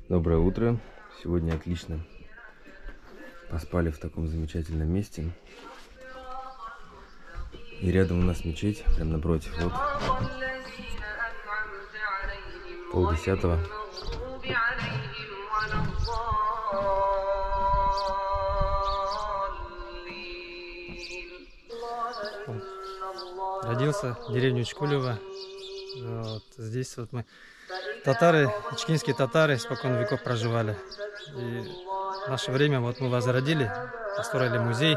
Доброе утро. Сегодня отлично поспали в таком замечательном месте. И рядом у нас мечеть, прям напротив. Вот 9:30. Родился в деревне Учкулево. Вот, здесь вот мы татары, ичкинские татары испокон веков проживали. И в наше время вот мы возродили, построили музей,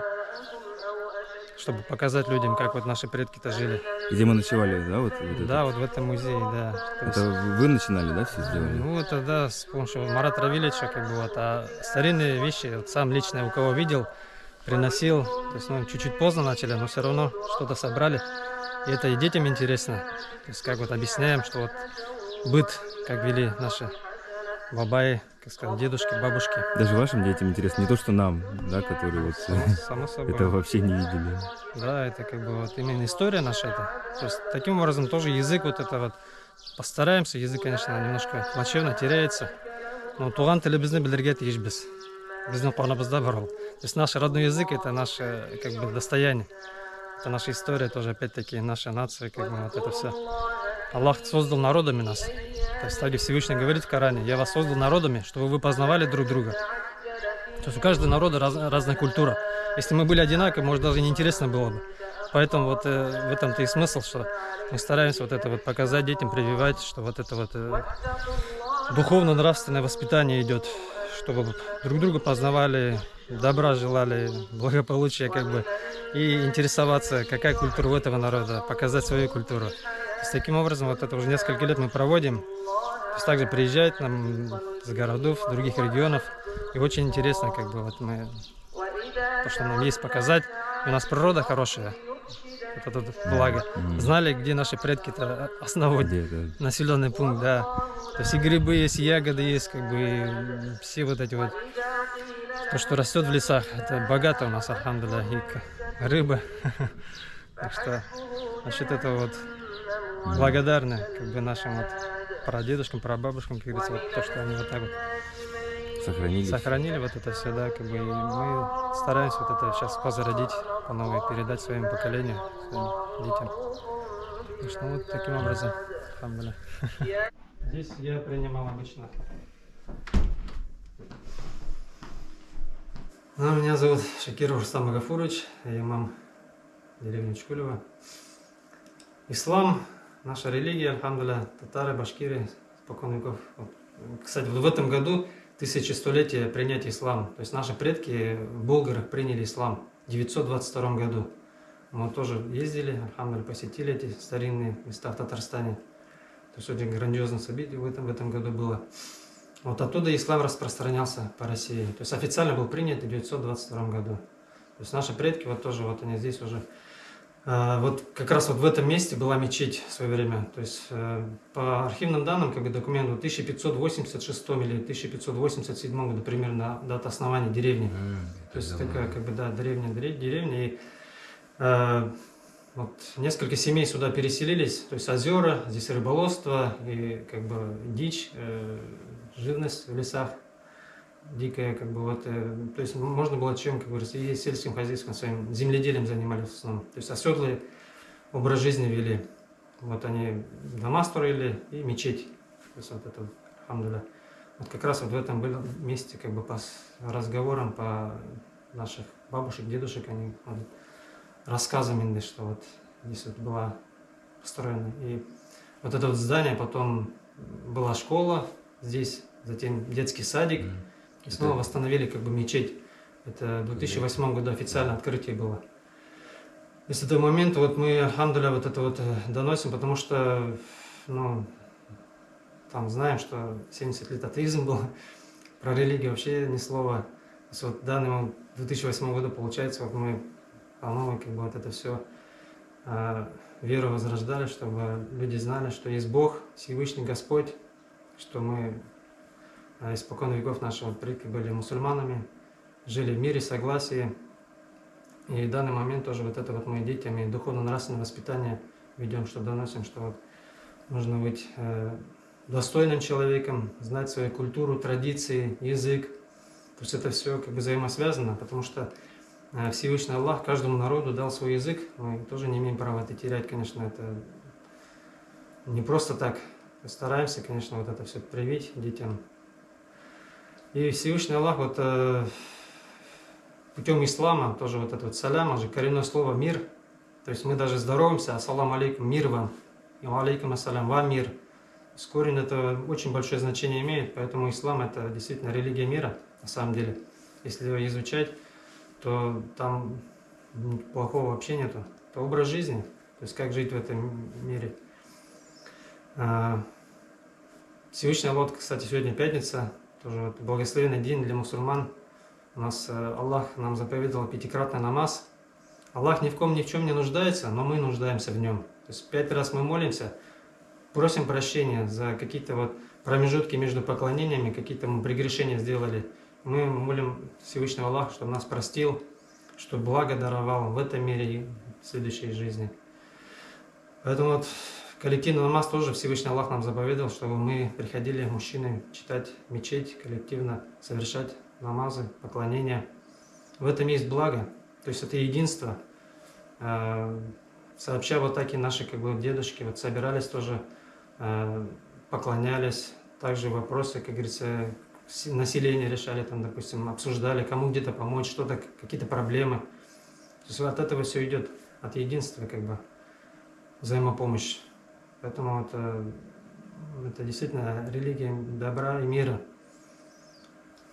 чтобы показать людям, как вот наши предки-то жили. Где мы ночевали, да? Вот Да, этот. вот в этом музее, да. То есть, Это вы начинали, да, все сделали? ну, это да, с помощью Марата Равильевича, как бы вот, а старинные вещи, вот сам лично у кого видел, приносил. То есть, ну, чуть-чуть поздно начали, но все равно что-то собрали. И это и детям интересно. То есть, как вот объясняем, что вот быт, как вели наши бабаи, как сказать, дедушки, бабушки. Даже вашим детям интересно, не то, что нам, да, которые вот Само собой. это вообще не видели. Да, это как бы вот именно история наша это. То есть таким образом тоже язык вот это вот постараемся. Язык, конечно, немножко плачевно теряется. Но туган телебизне билерге тиеш без. Біздің қуанымызда бар ол. То есть наш родной язык это наше как бы достояние. Это наша история тоже, опять-таки, наша нация, как бы вот это все. Аллах создал народами нас. То есть так Всевышний говорит в Коране: я вас создал народами, чтобы вы познавали друг друга. То есть у каждого народа разная культура. Если мы были одинаковы, может, даже неинтересно было бы. Поэтому вот в этом-то и смысл, что мы стараемся вот это вот показать детям, прививать, что вот это вот духовно-нравственное воспитание идет, чтобы друг друга познавали, добра желали, благополучия как бы, и интересоваться, какая культура у этого народа, показать свою культуру. То есть, таким образом, вот это уже несколько лет мы проводим. То есть также приезжают нам с городов, других регионов. И очень интересно, как бы, вот мы, то, что нам есть показать. У нас природа хорошая, вот это благо. Знали, где наши предки-то основывали населенный пункт, да. То есть и грибы есть, и ягоды есть, как бы, и все вот эти вот, то, что растет в лесах, это богато у нас, альхамдулилля, и рыба. Так что насчет этого вот благодарны, как бы, нашим вот прадедушкам, прабабушкам, как говорится, вот то, что они вот так вот сохранили вот это все, да, как бы, и мы стараемся вот это сейчас возродить по новой, передать своему поколению, своим детям. Так что вот таким образом, альхамдулилля. Здесь я принимал обычно. Ну, меня зовут Шакиров Рустам Агафурович, я имам деревни Учкулево. Ислам, наша религия, альхамдулилля, татары, башкиры, спокон веков. Вот. Кстати, вот в этом году 1100-летие принятия ислама. То есть наши предки в Болгарах приняли ислам в 922 году. Мы тоже ездили, альхамдулилля, посетили эти старинные места в Татарстане. То есть очень грандиозное событие в этом году было. Вот оттуда ислам распространялся по России. То есть официально был принят в 1922 году. То есть наши предки вот тоже, вот они здесь уже. Вот как раз вот в этом месте была мечеть в свое время. То есть по архивным данным, как бы документу, 1586 или 1587 году примерно дата основания деревни. То есть такая, как бы, да, деревня. И вот несколько семей сюда переселились. То есть озера, здесь рыболовство и как бы дичь, живность в лесах дикая, как бы, вот, то есть можно было чем, как говорится, и сельским хозяйством, своим земледелием занимались в основном. То есть оседлый образ жизни вели. Вот они дома строили и мечеть. То есть вот это, альхамдулилля. Вот как раз вот в этом было месте, как бы, по разговорам, по наших бабушек, дедушек, они вот, рассказами, что вот здесь вот была построена. И вот это вот здание, потом была школа здесь, затем детский садик. И снова восстановили, как бы, мечеть. Это в 2008 году официально открытие было. То есть с этого момента вот мы, альхамдулилля, вот это вот доносим, потому что, ну, там знаем, что 70 лет атеизм был, про религию вообще ни слова. То есть вот в данном 2008 году, получается, вот мы по новой, как бы, вот это все веру возрождали, чтобы люди знали, что есть Бог, Всевышний Господь, что мы испокон веков нашего предки были мусульманами, жили в мире, согласии. И в данный момент тоже вот это вот мы детям и духовно-нравственное воспитание ведем, что доносим, что вот нужно быть достойным человеком, знать свою культуру, традиции, язык. То есть это все как бы взаимосвязано, потому что Всевышний Аллах каждому народу дал свой язык. Мы тоже не имеем права это терять, конечно, это не просто так. Стараемся, конечно, вот это все привить детям. И Всевышний Аллах вот путем ислама, тоже вот это вот салям, же коренное слово мир. То есть мы даже здороваемся, ассалам алейкум, мир вам. И алейкум ассалям, вам мир. Корень это очень большое значение имеет, поэтому ислам это действительно религия мира, на самом деле. Если его изучать, то там плохого вообще нету. Это образ жизни, то есть как жить в этом мире. Всевышний Аллах, кстати, сегодня пятница, тоже вот благословенный день для мусульман. У нас Аллах нам заповедовал пятикратный намаз. Аллах ни в ком ни в чем не нуждается, но мы нуждаемся в нем. То есть 5 раз мы молимся, просим прощения за какие-то вот промежутки между поклонениями, какие-то мы прегрешения сделали. Мы молим Всевышнего Аллаха, чтобы нас простил, чтобы благо даровал в этом мире и в следующей жизни. Поэтому вот коллективный намаз тоже Всевышний Аллах нам заповедовал, чтобы мы приходили, мужчины, читать мечеть, коллективно совершать намазы, поклонения. В этом есть благо, то есть это единство. Сообща вот так и наши как бы дедушки вот собирались тоже, поклонялись, также вопросы, как говорится, население решали, там, допустим, обсуждали, кому где-то помочь, что-то, какие-то проблемы. То есть от этого все идет, от единства, как бы, взаимопомощь. Поэтому это действительно религия добра и мира.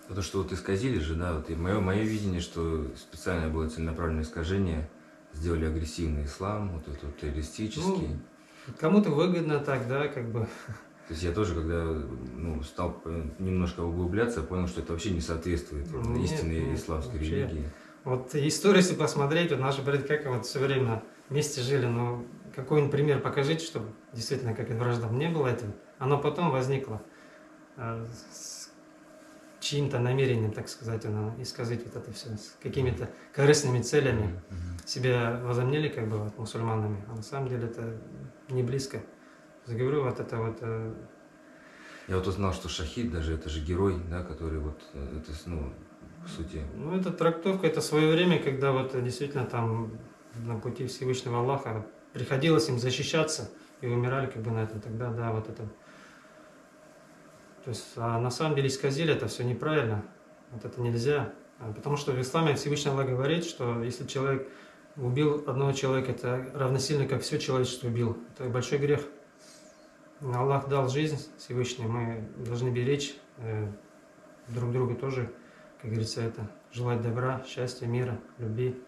То, что вот исказили же, да, вот и мое видение, что специально было целенаправленное искажение, сделали агрессивный ислам, вот этот вот террористический. Ну, кому-то выгодно так, да, как бы. То есть я тоже, когда стал немножко углубляться, понял, что это вообще не соответствует истинной исламской религии. Вот историю, если посмотреть, вот наши предки как вот все время вместе жили, но какой-нибудь пример покажите, чтобы действительно как вражда не было этого. Оно потом возникло с чьим-то намерением, так сказать, исказить вот это все, с какими-то корыстными целями. Себя возомнили как бы вот, мусульманами, а на самом деле это не близко. Заговорю вот это вот. Я вот узнал, что шахид даже это же герой, да, который вот это, по сути. Ну, это трактовка, это свое время, когда вот действительно там на пути Всевышнего Аллаха приходилось им защищаться и умирали как бы на этом. Тогда, да, вот это. То есть, а на самом деле исказили это все неправильно. Вот это нельзя. Потому что в исламе Всевышний Аллах говорит, что если человек убил одного человека, это равносильно, как все человечество убил. Это большой грех. Аллах дал жизнь Всевышний, мы должны беречь друг друга тоже, как говорится, это желать добра, счастья, мира, любви.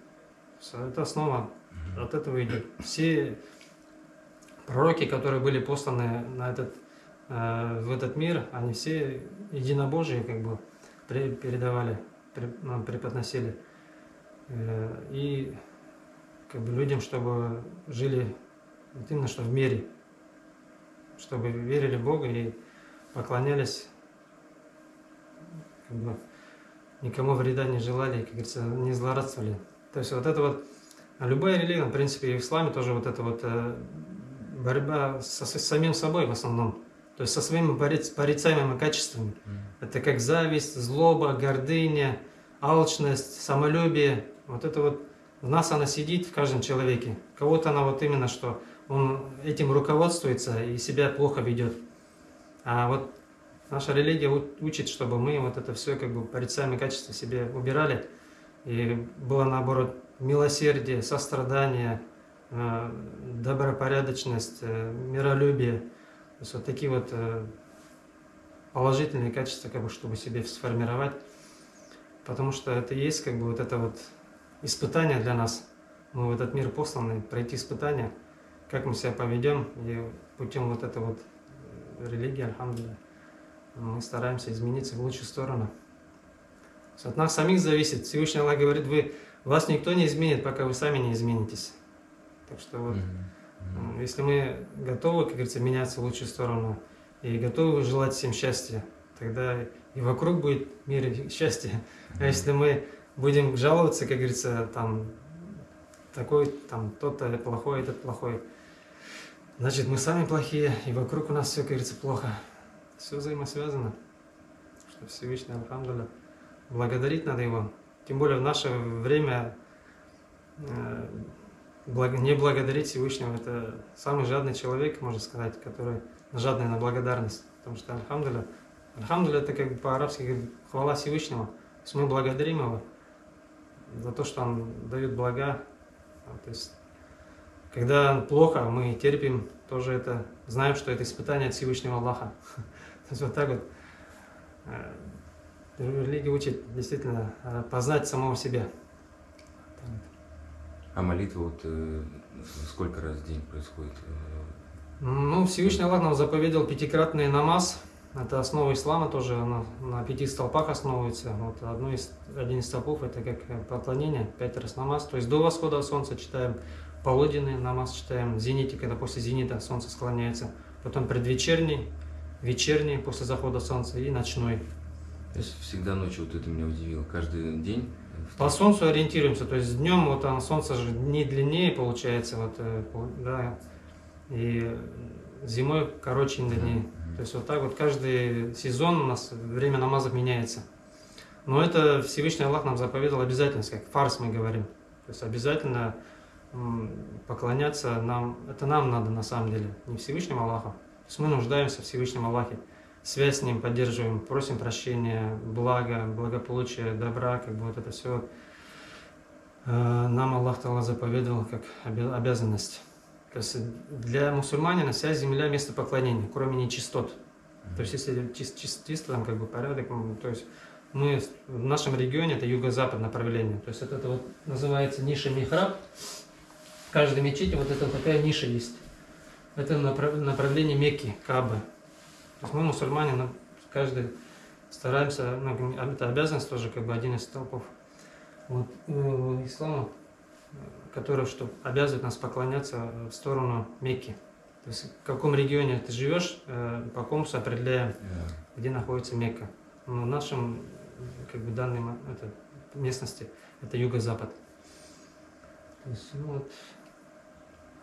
Это основа, от этого идет. Все пророки, которые были посланы в этот мир, они все единобожие как бы передавали, преподносили. И как бы людям, чтобы жили вот именно что в мире, чтобы верили в Бога и поклонялись, как бы никому вреда не желали, как говорится, не злорадствовали. То есть вот это вот, любая религия, в принципе, и в исламе тоже вот это вот борьба с самим собой в основном, то есть со своими порицаемыми качествами. Это как зависть, злоба, гордыня, алчность, самолюбие. Вот это вот в нас она сидит, в каждом человеке. Кого-то она вот именно что он этим руководствуется и себя плохо ведет. А вот наша религия учит, чтобы мы вот это все как бы порицаемые качества себе убирали. И было наоборот милосердие, сострадание, добропорядочность, миролюбие. То есть вот такие вот положительные качества, как бы, чтобы себе сформировать. Потому что это и есть как бы вот это вот испытание для нас. Мы в этот мир посланы пройти испытания, как мы себя поведем, и путем вот этой вот религии, альхамдулилля, мы стараемся измениться в лучшую сторону. От нас самих зависит. Всевышний Аллах говорит, вас никто не изменит, пока вы сами не изменитесь. Так что вот, если мы готовы, как говорится, меняться в лучшую сторону, и готовы желать всем счастья, тогда и вокруг будет мир и счастье. А если мы будем жаловаться, как говорится, там, такой, там, тот-то плохой, этот плохой, значит, мы сами плохие, и вокруг у нас все, как говорится, плохо. Все взаимосвязано, что Всевышний, альхамдулилля, благодарить надо Его. Тем более в наше время не благодарить Всевышнего — это самый жадный человек, можно сказать, который жадный на благодарность. Потому что альхамдулилля, альхамдулилля — это как бы по-арабски говорит, хвала Всевышнего. То есть мы благодарим Его за то, что Он дает блага. То есть, когда плохо, мы терпим, тоже это, знаем, что это испытание от Всевышнего Аллаха. То есть вот так вот. Религия учит действительно познать самого себя. А молитва вот сколько раз в день происходит? Ну, Всевышний Аллах нам заповедал пятикратный намаз. Это основа ислама тоже, она на 5 столпах основывается. Вот один из столпов — это как поклонение, 5 раз намаз. То есть до восхода солнца читаем полуденный намаз, читаем в зените, когда после зенита солнце склоняется. Потом предвечерний, вечерний после захода солнца и ночной. То есть всегда ночью, вот это меня удивило, каждый день? По солнцу ориентируемся, то есть днем вот солнце же дни длиннее получается, вот, да, и зимой короче дни. То есть вот так вот каждый сезон у нас время намазов меняется. Но это Всевышний Аллах нам заповедал обязательность, как фарс мы говорим. То есть обязательно поклоняться нам, это нам надо на самом деле, не Всевышнему Аллаху. То есть мы нуждаемся в Всевышнем Аллахе, связь с Ним поддерживаем, просим прощения, блага, благополучия, добра, как бы вот это все нам Аллах Та'ала заповедовал как обязанность. То есть для мусульманина вся земля — место поклонения, кроме нечистот. То есть если чисто, там как бы порядок, то есть мы в нашем регионе это юго-запад направление. То есть это вот называется ниша михраб. В каждой мечети вот это такая ниша есть. Это направление Мекки, Каабы. То есть мы, мусульмане, каждый стараемся, это обязанность тоже, как бы один из столпов вот, ислама, который что обязывает нас поклоняться в сторону Мекки. То есть в каком регионе ты живешь, по компасу определяем, где находится Мекка. Но в нашем как бы данной местности это юго-запад. То есть, ну, вот.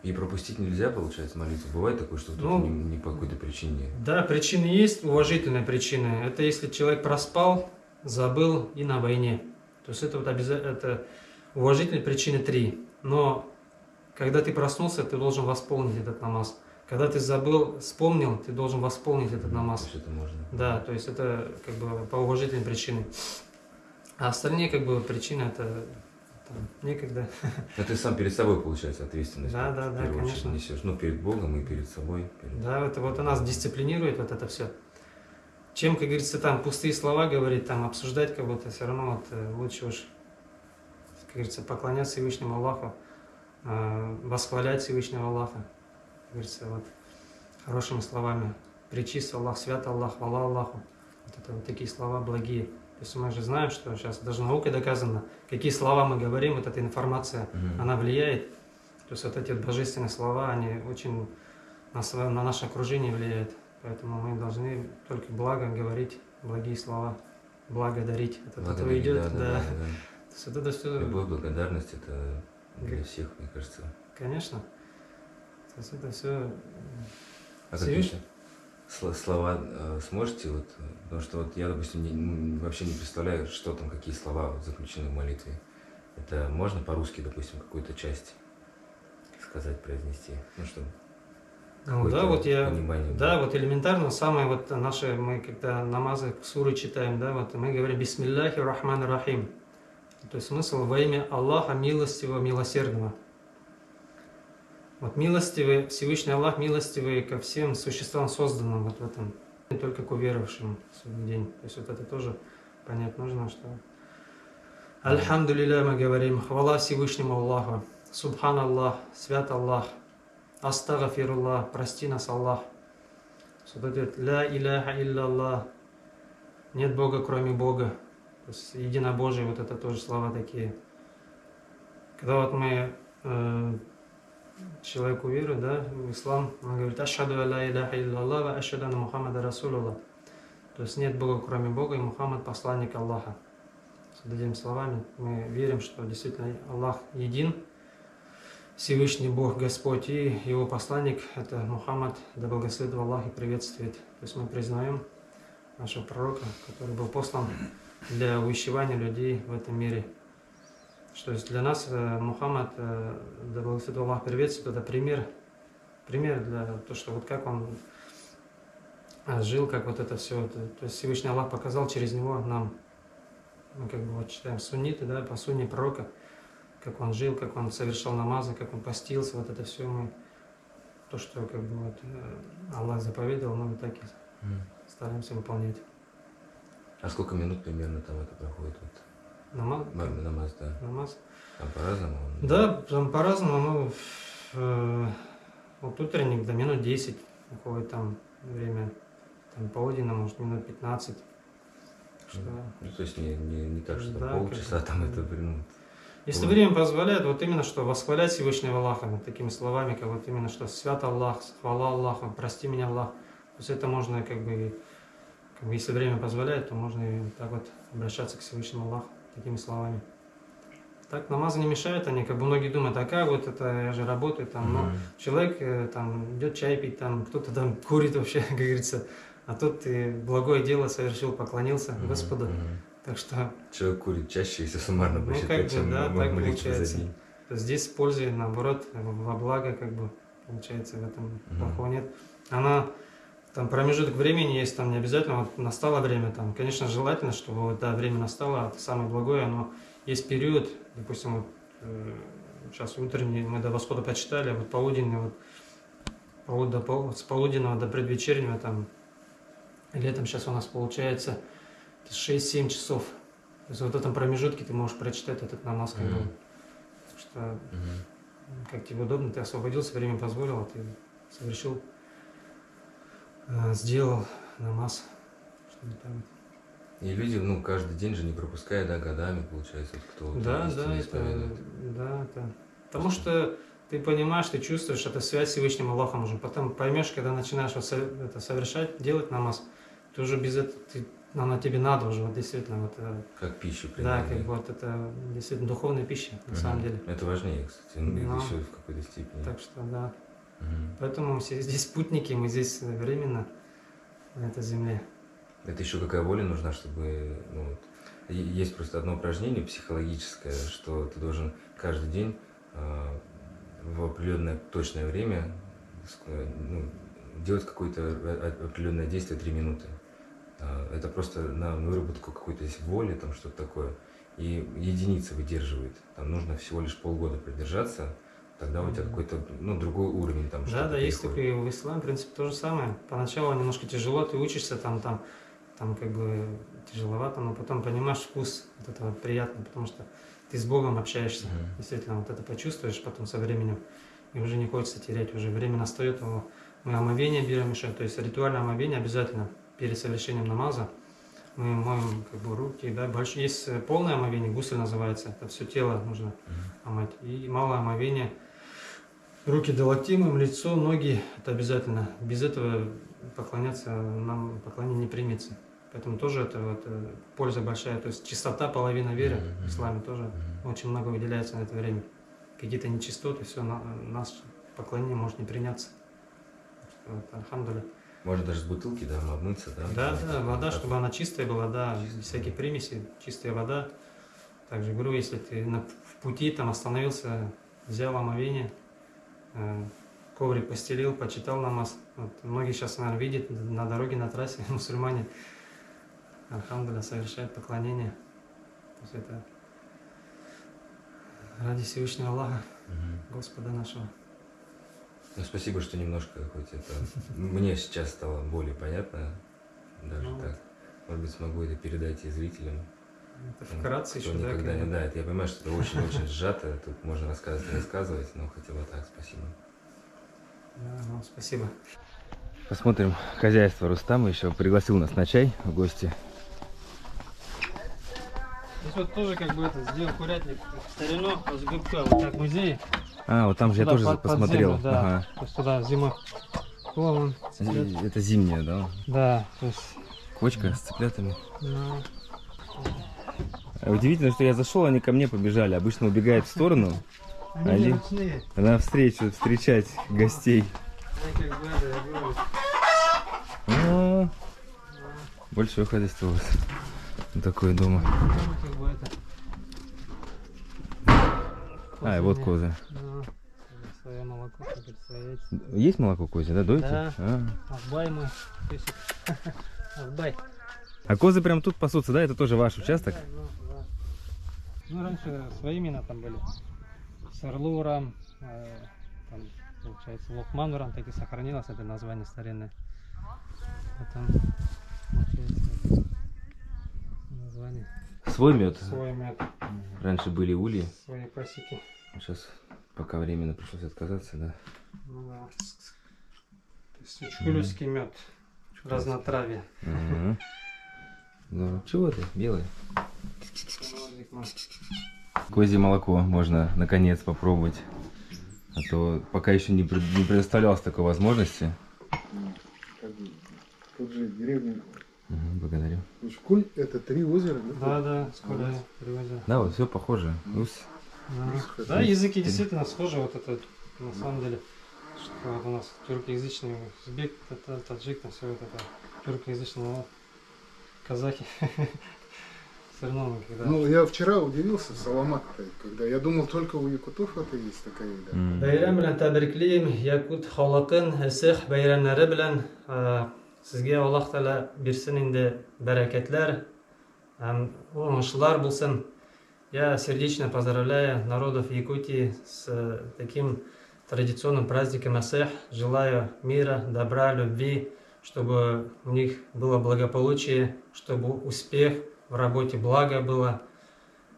И пропустить нельзя, получается, молитву? Бывает такое, что вдруг не по какой-то причине? Да, причины есть, уважительные причины. Это если человек проспал, забыл и на войне. То есть это вот обязательно, это уважительные причины 3. Но когда ты проснулся, ты должен восполнить этот намаз. Когда ты забыл, вспомнил, ты должен восполнить этот намаз. То есть это можно? Да, то есть это как бы по уважительным причинам. А остальные как бы причины это там, некогда. Но ты сам перед собой, получается, ответственность. Да, конечно. Несешь. Ну, перед Богом и перед собой. Да, это вот нас дисциплинирует вот это все. Чем, как говорится, там пустые слова говорить, там обсуждать кого-то, все равно вот лучше уж, как говорится, поклоняться Всевышнему Аллаху, восхвалять Всевышнего Аллаха, как говорится, вот хорошими словами. Пречист Аллах, свят Аллах, хвала Аллаху. Вот это вот такие слова благие. То есть мы же знаем, что сейчас даже наукой доказано, какие слова мы говорим, вот эта информация, она влияет. То есть вот эти вот божественные слова, они очень на наше окружение влияют. Поэтому мы должны только благо говорить, благие слова, благодарить. Это то идет. Да. То есть это все... Любовь, благодарность — это для всех, мне кажется. Конечно. То есть это все... А какие-то слова сможете? Вот, потому что вот я, допустим, вообще не представляю, что там, какие слова заключены в молитве. Это можно по-русски, допустим, какую-то часть сказать, произнести? Ну, чтобы понимание. Да, вот элементарно, самое вот наши, мы когда намазы, суры читаем, да, вот мы говорим «Бисмилляхи рахман рахим». То есть смысл во имя Аллаха милостивого, милосердного. Вот милостивый, Всевышний Аллах милостивый ко всем существам созданным вот в этом, не только к уверовавшим в судный день. То есть вот это тоже понять нужно, что... Альхамдулилля мы говорим, хвала Всевышнему Аллаху, Субхан Аллах, свят Аллах, Астагфируллах, прости нас Аллах. Вот это ля иляха илля, нет Бога кроме Бога. То есть единобожие, вот это тоже слова такие. Когда вот мы человеку верует, да, в ислам, он говорит «Ашхаду ля иляха илля ва ашхаду анна Мухаммада Расулуллах». То есть нет Бога кроме Бога, и Мухаммад посланник Аллаха. С этими словами мы верим, что действительно Аллах един, Всевышний Бог Господь и его посланник, это Мухаммад, да благословит Аллах и приветствует. То есть мы признаем нашего пророка, который был послан для увещевания людей в этом мире. Что есть для нас Мухаммад, да благословит Аллах приветствует, это пример для того, что вот как он жил, как вот это все. То есть Всевышний Аллах показал через него нам, мы как бы вот читаем сунниты, да, по сунне пророка, как он жил, как он совершал намазы, как он постился, вот это все мы, то, что как бы вот Аллах заповедовал, мы вот так и стараемся выполнять. А сколько минут примерно там это проходит? Вот? Намаз? Намаз, да. Намаз. Там по-разному? Да, там по-разному, ну, вот утренник до минут 10 уходит там время, там полуденно, может, минут 15. Что... Ну, то есть не так, что Да, полчаса как... там это, ну... Если время позволяет, вот именно что восхвалять Всевышнего Аллаха такими словами, как вот именно что свят Аллах, хвала Аллаху, прости меня Аллах. То есть это можно как бы если время позволяет, то можно и так вот обращаться к Всевышнему Аллаху такими словами. Так намазы не мешают, они как бы многие думают, а как вот это, я же работаю там, но человек там идет чай пить, там кто-то там курит вообще, как говорится, а тут ты благое дело совершил, поклонился Господу. Так что... Человек курит чаще, если суммарно как посчитать, бы, да, так получается. за день. То есть здесь пользы, наоборот, во благо, как бы, получается, в этом плохого нет. Она, там промежуток времени есть, там не обязательно, вот настало время, там, конечно, желательно, чтобы вот, да, время настало, это самое благое, но есть период, допустим, вот, сейчас утренний мы до восхода почитали, вот полуденный, вот, с полуденного до предвечернего, там, летом сейчас у нас получается 6-7 часов. То есть вот в этом промежутке ты можешь прочитать этот намаз, как бы. Так что, как тебе удобно, ты освободился, время позволило, ты совершил, сделал намаз. И люди, ну, каждый день же не пропуская, да, годами, получается, кто да, потому что ты понимаешь, ты чувствуешь, это связь с Всевышним Аллахом уже. Потом поймешь, когда начинаешь это совершать, делать намаз, ты уже без этого, она тебе надо уже, вот действительно. Вот, как пищу принимать. Да, как вот это действительно духовная пища, на самом деле. Это важнее, кстати, еще в какой-то степени. Так что, да. Поэтому мы все здесь спутники, мы здесь временно на этой земле. Это еще какая воля нужна, чтобы... Ну, вот, есть просто одно упражнение психологическое, что ты должен каждый день в определенное точное время делать какое-то определенное действие 3 минуты. Это просто на выработку какой-то воли, там что-то такое. И единица выдерживает. Там нужно всего лишь полгода продержаться, тогда у тебя какой-то другой уровень. Там, да, есть такой в исламе, в принципе, то же самое. Поначалу немножко тяжело, ты учишься, там как бы тяжеловато, но потом понимаешь вкус вот этого приятно, потому что ты с Богом общаешься. Действительно, вот это почувствуешь потом со временем, и уже не хочется терять, уже время настает, мы омовение берем еще, то есть ритуальное омовение обязательно перед совершением намаза. Мы моем как бы руки, да, большое, есть полное омовение, гусль называется, это все тело нужно омыть, и малое омовение, руки до локтей, лицо, ноги, это обязательно, без этого поклоняться нам, поклонение не примется. Поэтому тоже это вот, польза большая, то есть чистота, половина веры в исламе тоже очень много выделяется на это время. Какие-то нечистоты, все, наше поклонение может не приняться. Вот, альхамдулилля. Можно даже с бутылки, да, обмыться, да? Да, вода, чтобы она чистая была, да, без всяких примесей, чистая вода. Также говорю, если ты в пути там остановился, взял омовение, коврик постелил, почитал намаз. Вот, многие сейчас, наверное, видят на дороге, на трассе мусульмане, альхамдулилля, совершают поклонение. То есть это ради Всевышнего Аллаха, Господа нашего. Ну, спасибо, что немножко хоть это... Мне сейчас стало более понятно, даже так. Может быть, смогу это передать и зрителям. Это вкратце еще, да? Да, это я понимаю, что это очень-очень сжато, тут можно рассказывать и рассказывать, но хотя бы так, спасибо. Да, спасибо. Посмотрим хозяйство Рустама, еще пригласил нас на чай в гости. Здесь вот тоже как бы это, сделал курятник в старину, с губка, вот как музей. Вот там же я тоже посмотрел. Землю, да. То есть туда зимой. Это зимняя, да? Да. То есть... Кочка с цыплятами. Да. Удивительно, что я зашел, они ко мне побежали. Обычно убегают в сторону. Они Они- не ручные. На встречу встречать гостей. Они как бы это, я говорю, А, большое хозяйство у вас. Вот такое дома. ну, как бы это. А, и вот Козы. козы. Ну, свое молоко, как говорится, свои яйца. Есть молоко козье, да? Доите? Да. А. Ахбай мой, песик. Ахбай. А козы прям тут пасутся, да? Это тоже ваш участок? Да, да. Ну, раньше свои имена там были. С Орлуром, там, получается, Лохмануром, так и сохранилось это название старинное. Потом, получается, это название. Свой мед. Свой мед, Раньше были ульи. свои пасеки. Сейчас пока временно пришлось отказаться, да. Ну да. То есть учкулевский мед, разнотравье. Ага. Ну, чего ты, белый? Козье молоко можно наконец попробовать. А то пока еще не предоставлялось такой возможности. Как бы, тут же деревня. Благодарю. Ушкуль — это 3 озера, да? Да, да, скоро привозят. Да, вот все похоже. Усь. Да, языки действительно схожи, вот это на самом деле, что вот у нас тюркоязычный узбек, таджик, там все вот это тюркоязычные, но казахи. Все равно мы когда... Ну, я вчера удивился, саламат, когда я думал, только у якутов это есть такая еда. Bayram bilan tabriklayman. Yakut xalqin issiq bayramlari bilan sizga Alloh taolo bersin endi barakatlar, уңышлар bo'lsin. Я сердечно поздравляю народов Якутии с таким традиционным праздником Асех. Желаю мира, добра, любви, чтобы у них было благополучие, чтобы успех в работе, благо было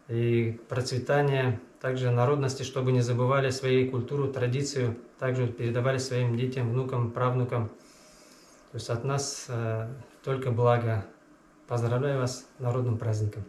и процветание. Также народности, чтобы не забывали свою культуру, традицию, также передавали своим детям, внукам, правнукам. То есть от нас только благо. Поздравляю вас с народным праздником.